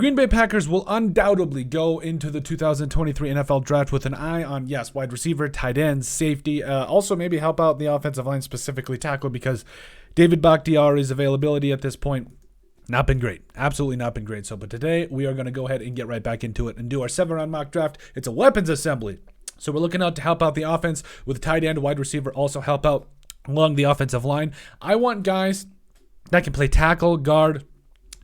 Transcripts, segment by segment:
Green Bay Packers will undoubtedly go into the 2023 NFL Draft with an eye on, yes, wide receiver, tight end, safety, also maybe help out the offensive line, specifically tackle, because David Bakhtiari's availability at this point, not been great. Absolutely not been great. But today we are going to go ahead and get right back into it and do our 7-round mock draft. It's a weapons assembly. So we're looking out to help out the offense with tight end, wide receiver, also help out along the offensive line. I want guys that can play tackle, guard,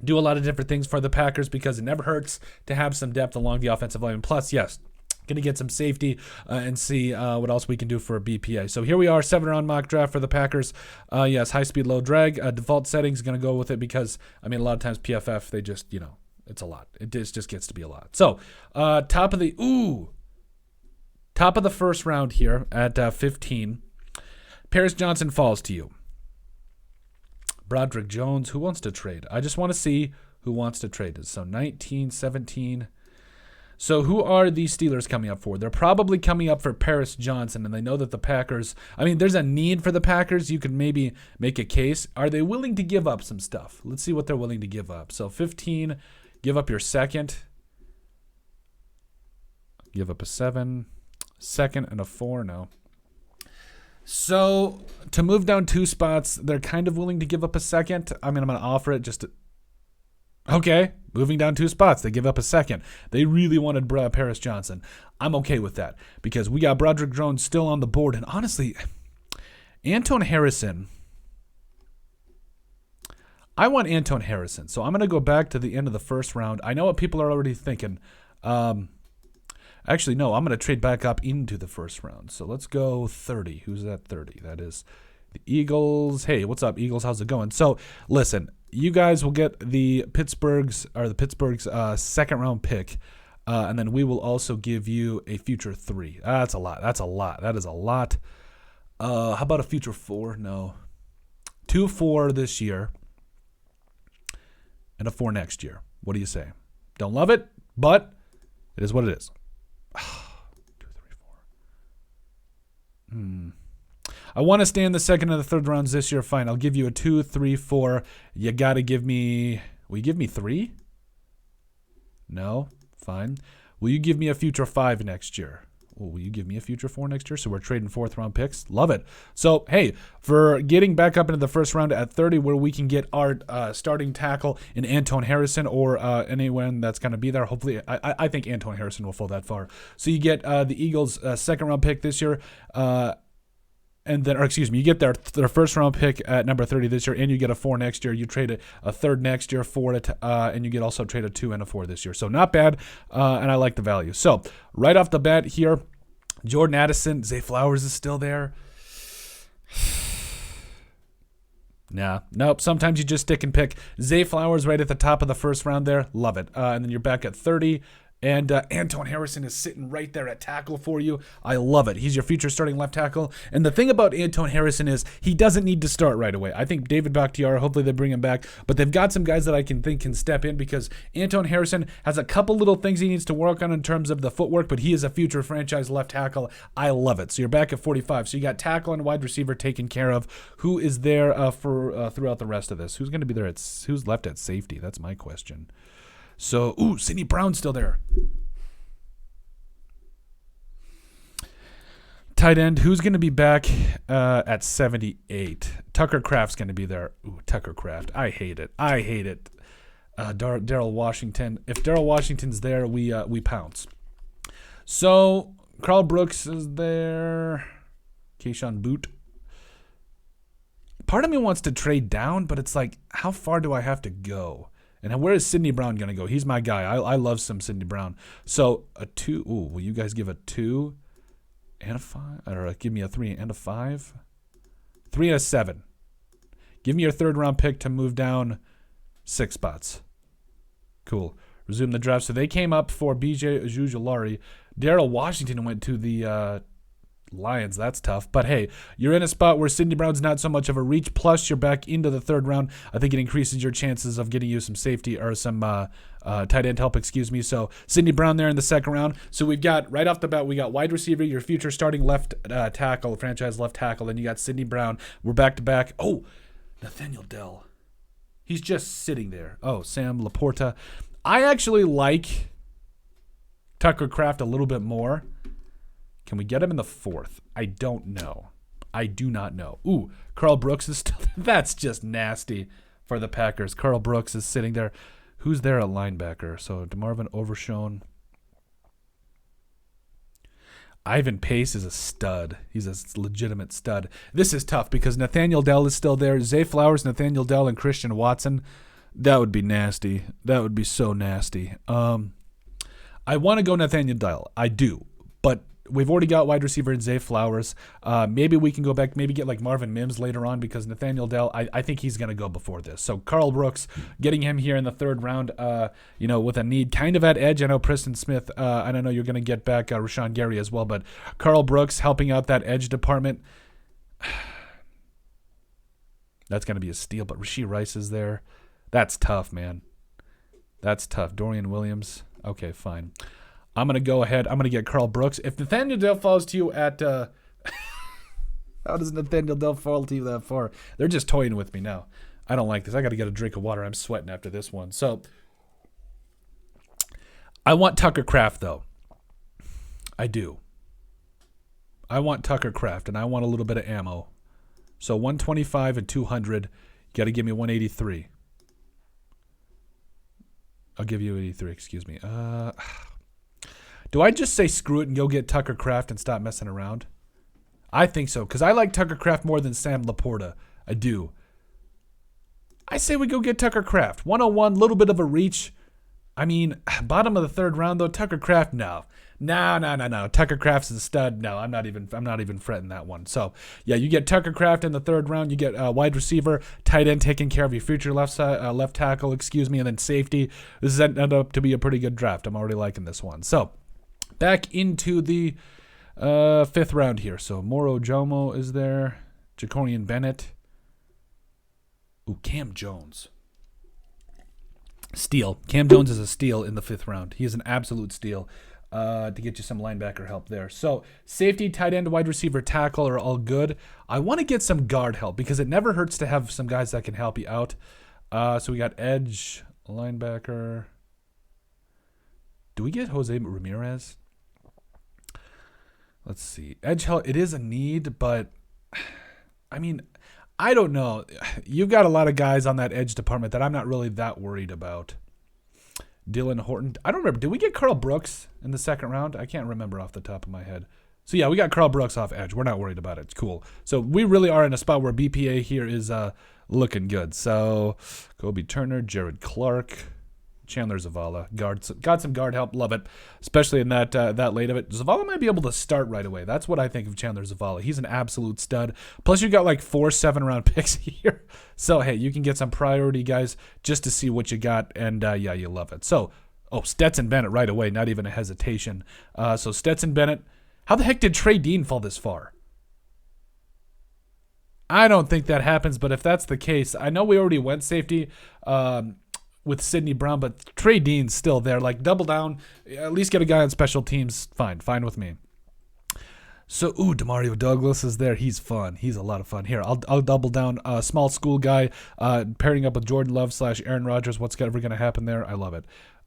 do a lot of different things for the Packers because it never hurts to have some depth along the offensive line. Plus, yes, going to get some safety and see what else we can do for a BPA. So here we are, 7-round mock draft for the Packers. Yes, high speed, low drag. Default settings, going to go with it because, I mean, a lot of times PFF, they just, it's a lot. It just gets to be a lot. So top of the first round here at 15. Paris Johnson falls to you. Broderick Jones, who wants to trade? I just want to see who wants to trade. So 19, 17. So who are the Steelers coming up for? They're probably coming up for Paris Johnson, and they know that the Packers, I mean, there's a need for the Packers. You could maybe make a case. Are they willing to give up some stuff? Let's see what they're willing to give up. So 15, give up your second. Give up a 7. Second and a 4, no. So to move down 2 spots, they're kind of willing to give up a second. I mean, I'm going to offer it just to... Okay, moving down 2 spots, they give up a second. They really wanted Paris Johnson. I'm okay with that because we got Broderick Jones still on the board. And honestly, Anton Harrison, I want Anton Harrison. So I'm going to go back to the end of the first round. I know what people are already thinking. Actually, no, I'm going to trade back up into the first round. So let's go 30. Who's at 30? That is the Eagles. Hey, what's up, Eagles? How's it going? So listen. You guys will get the Pittsburgh's second round pick, and then we will also give you a future 3. That's a lot. That is a lot. How about a future 4? No. 2 4 this year, and a 4 next year. What do you say? Don't love it, but it is what it is. 2, 3, 4. I want to stay in the second and the third rounds this year. Fine. I'll give you a 2, 3, 4. You got to give me... Will you give me 3? No? Fine. Will you give me a future 5 next year? Will you give me a future 4 next year? So we're trading 4th round picks. Love it. So, hey, for getting back up into the first round at 30 where we can get our starting tackle in Anton Harrison or anyone that's going to be there. Hopefully, I think Anton Harrison will fall that far. So you get the Eagles' second round pick this year. And then, you get their first round pick at number 30 this year, and you get a 4 next year. You trade a 3rd next year, 4, and you get also trade a 2 and a 4 this year. So not bad, and I like the value. So right off the bat here, Jordan Addison, Zay Flowers is still there. Nope. Sometimes you just stick and pick. Zay Flowers right at the top of the first round there. Love it. And then you're back at 30. And Anton Harrison is sitting right there at tackle for you. I love it. He's your future starting left tackle. And the thing about Anton Harrison is he doesn't need to start right away. I think David Bakhtiari, hopefully they bring him back. But they've got some guys that I think can step in because Anton Harrison has a couple little things he needs to work on in terms of the footwork, but he is a future franchise left tackle. I love it. So you're back at 45. So you got tackle and wide receiver taken care of. Who is there for throughout the rest of this? Who's going to be there? Who's left at safety? That's my question. So, Sidney Brown's still there. Tight end, who's going to be back at 78? Tucker Kraft's going to be there. Tucker Kraft. I hate it. Darrell Washington. If Darrell Washington's there, we pounce. So, Carl Brooks is there. Keyshawn Boot. Part of me wants to trade down, but it's like, how far do I have to go? And where is Sidney Brown going to go? He's my guy. I love some Sidney Brown. So a 2. Will you guys give a 2 and a 5? Or give me a 3 and a 5? 3 and a 7. Give me your 3rd round pick to move down 6 spots. Cool. Resume the draft. So they came up for B.J. Ojulari. Darrell Washington went to the Lions. That's tough. But hey, you're in a spot where Sidney Brown's not so much of a reach. Plus, you're back into the 3rd round. I think it increases your chances of getting you some safety or some tight end help, So Sidney Brown there in the 2nd round. So we've got, right off the bat, we got wide receiver, your future starting left tackle, franchise left tackle. Then you got Sidney Brown. We're back to back. Oh, Nathaniel Dell. He's just sitting there. Oh, Sam Laporta. I actually like Tucker Kraft a little bit more. Can we get him in the 4th? I don't know. I do not know. Ooh, Carl Brooks is still. That's just nasty for the Packers. Carl Brooks is sitting there. Who's there at linebacker? So DeMarvin Overshown. Ivan Pace is a stud. He's a legitimate stud. This is tough because Nathaniel Dell is still there. Zay Flowers, Nathaniel Dell, and Christian Watson. That would be nasty. That would be so nasty. I want to go Nathaniel Dell. I do. But we've already got wide receiver in Zay Flowers. Maybe we can go back, maybe get like Marvin Mims later on because Nathaniel Dell, I think he's going to go before this. So Carl Brooks, getting him here in the 3rd round, with a need kind of at edge. I know Preston Smith, and I know you're going to get back Rashawn Gary as well, but Carl Brooks helping out that edge department. That's going to be a steal, but Rashee Rice is there. That's tough, man. That's tough. Dorian Williams. Okay, fine. I'm going to go ahead. I'm going to get Carl Brooks. If Nathaniel Dell falls to you at... how does Nathaniel Dell fall to you that far? They're just toying with me now. I don't like this. I got to get a drink of water. I'm sweating after this one. So, I want Tucker Kraft, though. I do. I want Tucker Kraft, and I want a little bit of ammo. So, 125 and 200. You got to give me 183. I'll give you 83, excuse me. Do I just say screw it and go get Tucker Kraft and stop messing around? I think so, because I like Tucker Kraft more than Sam Laporta. I do. I say we go get Tucker Kraft. 101, little bit of a reach. I mean, bottom of the 3rd round, though. Tucker Kraft, no. No. Tucker Kraft's a stud. No, I'm not even fretting that one. So, yeah, you get Tucker Kraft in the 3rd round. You get wide receiver, tight end taking care of your future left tackle, and then safety. This has ended up to be a pretty good draft. I'm already liking this one. So, back into the 5th round here. So, Moro Jomo is there. Jacorian Bennett. Ooh, Cam Jones. Steal. Cam Jones is a steal in the 5th round. He is an absolute steal. To get you some linebacker help there. So safety, tight end, wide receiver, tackle are all good. I want to get some guard help because it never hurts to have some guys that can help you out. So we got edge, linebacker. Do we get Jose Ramirez? Let's see. Edge help, it is a need, but I mean, I don't know. You've got a lot of guys on that edge department that I'm not really that worried about. Dylan Horton. I don't remember. Did we get Carl Brooks in the 2nd round? I can't remember off the top of my head. So, yeah, we got Carl Brooks off edge. We're not worried about it. It's cool. So, we really are in a spot where BPA here is looking good. So, Kobe Turner, Jared Clark, Chandler Zavala. Got some guard help. Love it, especially in that late of it. Zavala might be able to start right away. That's what I think of Chandler Zavala. He's an absolute stud. Plus, you got like 4 7-round picks here. So, hey, you can get some priority guys just to see what you got. And, yeah, you love it. So, Stetson Bennett right away. Not even a hesitation. So, Stetson Bennett. How the heck did Trey Dean fall this far? I don't think that happens. But if that's the case, I know we already went safety with Sidney Brown, but Trey Dean's still there. Like, double down, at least get a guy on special teams. Fine with me. So, Demario Douglas is there. He's fun. He's a lot of fun. Here, I'll double down. Small school guy, pairing up with Jordan Love / Aaron Rodgers. What's ever going to happen there? I love it.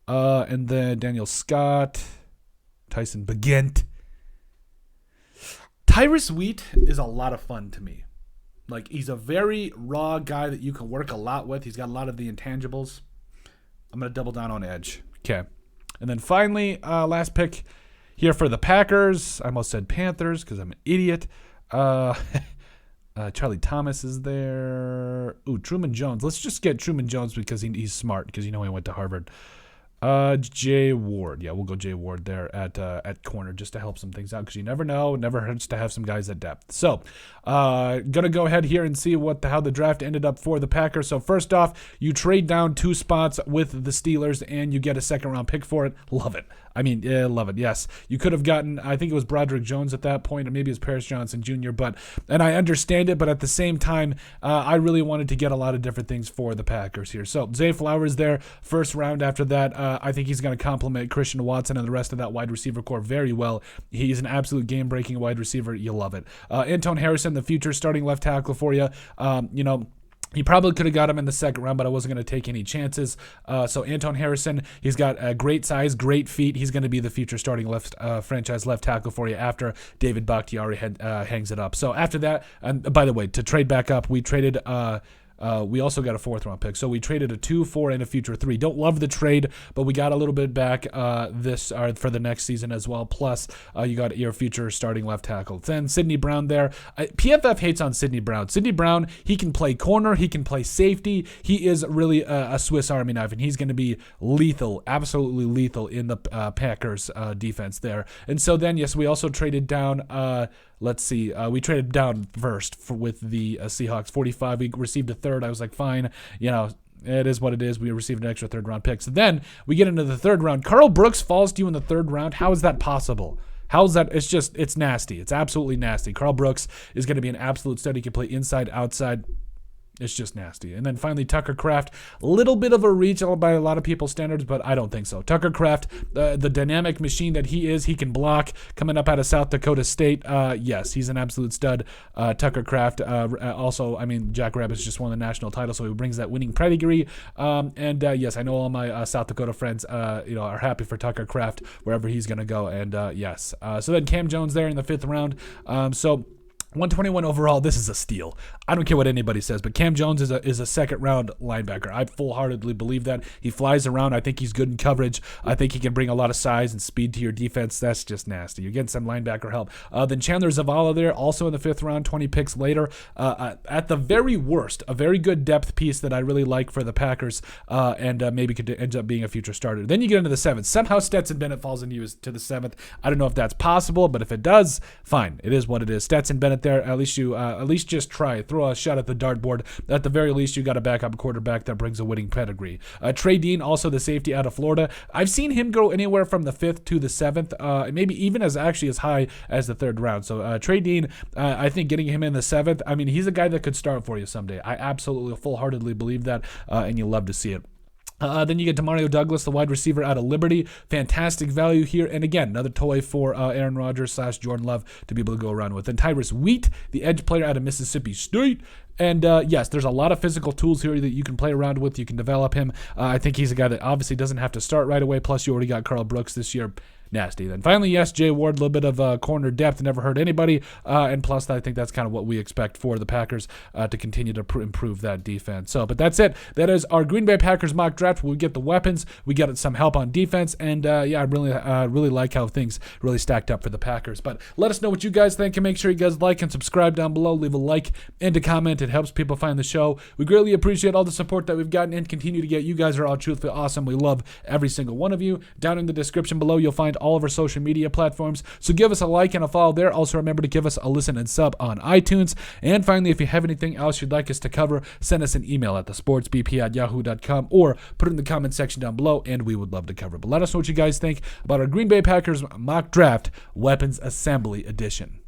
And then Daniel Scott, Tyson Bagent. Tyrus Wheat is a lot of fun to me. Like, he's a very raw guy that you can work a lot with. He's got a lot of the intangibles. I'm going to double down on edge. Okay. And then finally, last pick here for the Packers. I almost said Panthers because I'm an idiot. Charlie Thomas is there. Truman Jones. Let's just get Truman Jones because he's smart because he went to Harvard. Jay Ward. Yeah, we'll go Jay Ward there at corner just to help some things out because you never know. It never hurts to have some guys at depth. So, gonna go ahead here and see how the draft ended up for the Packers. So first off, you trade down 2 spots with the Steelers and you get a 2nd round pick for it. Love it. I mean, yeah, love it. Yes, you could have gotten, I think it was Broderick Jones at that point, or maybe it was Paris Johnson Jr., and I understand it, but at the same time, I really wanted to get a lot of different things for the Packers here. So Zay Flowers there, 1st round after that. I think he's going to complement Christian Watson and the rest of that wide receiver core very well. He's an absolute game-breaking wide receiver. You'll love it. Anton Harrison, the future starting left tackle for you. You probably could have got him in the second round, but I wasn't going to take any chances. So Anton Harrison, he's got great size, great feet. He's going to be the future starting franchise left tackle for you after David Bakhtiari hangs it up. So after that, and by the way, to trade back up, we traded. We also got a 4th round pick. So we traded a 2, 4, and a future 3. Don't love the trade, but we got a little bit back for the next season as well. Plus, you got your future starting left tackle. Then Sidney Brown there. PFF hates on Sidney Brown. Sidney Brown, he can play corner. He can play safety. He is really a Swiss Army knife, and he's going to be lethal, absolutely lethal in the Packers defense there. And so then, yes, we also traded down let's see. We traded down first with the Seahawks. 45. We received a 3rd. I was like, fine. It is what it is. We received an extra 3rd round pick. So then we get into the 3rd round. Karl Brooks falls to you in the 3rd round. How is that possible? How's that? It's nasty. It's absolutely nasty. Karl Brooks is going to be an absolute stud. He can play inside, outside. It's just nasty. And then finally, Tucker Kraft, a little bit of a reach by a lot of people's standards, but I don't think so. Tucker Kraft, the dynamic machine that he is, he can block. Coming up out of South Dakota State, yes, he's an absolute stud. Tucker Kraft, also, I mean, Jack Rabbits just won the national title, so he brings that winning pedigree. Yes, I know all my South Dakota friends, are happy for Tucker Kraft wherever he's going to go. And yes, so then Cam Jones there in the 5th round. 121 overall, this is a steal. I don't care what anybody says, but Cam Jones is a second-round linebacker. I full-heartedly believe that. He flies around. I think he's good in coverage. I think he can bring a lot of size and speed to your defense. That's just nasty. You're getting some linebacker help. Then Chandler Zavala there, also in the 5th round, 20 picks later. At the very worst, a very good depth piece that I really like for the Packers, and maybe could end up being a future starter. Then you get into the 7th. Somehow Stetson Bennett falls into you to the 7th. I don't know if that's possible, but if it does, fine. It is what it is. Stetson Bennett there. At least just try. Throw a shot at the dartboard. At the very least, you got a backup quarterback that brings a winning pedigree. Trey Dean, also the safety out of Florida. I've seen him go anywhere from the 5th to the 7th, maybe even as high as the 3rd round. So Trey Dean, I think getting him in the 7th, I mean, he's a guy that could start for you someday. I absolutely full-heartedly believe that, and you love to see it. Then you get Demario Douglas, the wide receiver out of Liberty. Fantastic value here. And again, another toy for Aaron Rodgers / Jordan Love to be able to go around with. And Tyrus Wheat, the edge player out of Mississippi State. And yes, there's a lot of physical tools here that you can play around with. You can develop him. I think he's a guy that obviously doesn't have to start right away. Plus, you already got Karl Brooks this year. Nasty. Then finally, yes, Jay Ward, a little bit of corner depth, never hurt anybody. And plus, I think that's kind of what we expect for the Packers to continue to improve that defense. But that's it. That is our Green Bay Packers mock draft. We get the weapons. We get some help on defense. And yeah, I really like how things really stacked up for the Packers. But let us know what you guys think, and make sure you guys like and subscribe down below. Leave a like and a comment. It helps people find the show. We greatly appreciate all the support that we've gotten and continue to get. You guys are all truthfully awesome. We love every single one of you. Down in the description below, you'll find all of our social media platforms. So give us a like and a follow there. Also remember to give us a listen and sub on iTunes. And finally, if you have anything else you'd like us to cover, send us an email at thesportsbp@yahoo.com or put it in the comment section down below, and we would love to cover it. But let us know what you guys think about our Green Bay Packers mock draft weapons assembly edition.